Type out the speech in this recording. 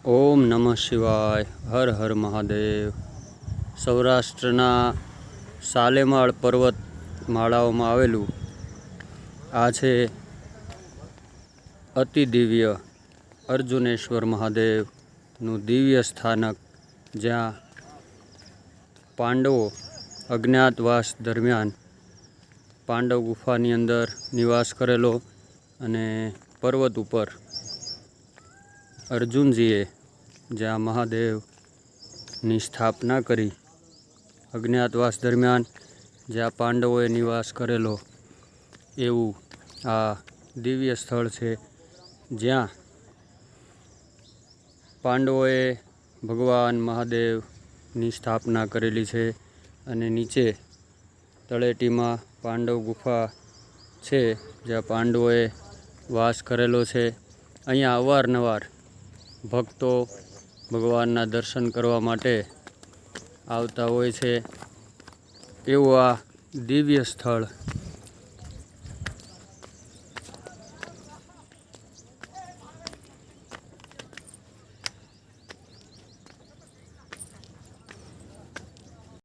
ઓમ નમઃ શિવાય. હર હર મહાદેવ. સૌરાષ્ટ્રના સાલેમાળ પર્વત માળાઓમાં આવેલું આ છે અતિ દિવ્ય અર્જુનેશ્વર મહાદેવનું દિવ્ય સ્થાનક, જ્યાં પાંડવો અજ્ઞાતવાસ દરમિયાન પાંડવ ગુફાની અંદર નિવાસ કરેલો અને પર્વત ઉપર અર્જુનજીએ જ્યાં મહાદેવની સ્થાપના કરી, અજ્ઞાતવાસ દરમિયાન જ્યાં પાંડવોએ નિવાસ કરેલો એવું આ દિવ્ય સ્થળ છે, જ્યાં પાંડવોએ ભગવાન મહાદેવની સ્થાપના કરેલી છે. અને નીચે તળેટીમાં પાંડવ ગુફા છે, જ્યાં પાંડવોએ વાસ કરેલો છે. અહીંયા અવારનવાર ભક્તો ભગવાનના દર્શન કરવા માટે આવતા હોય છે. એવું આ દિવ્ય સ્થળ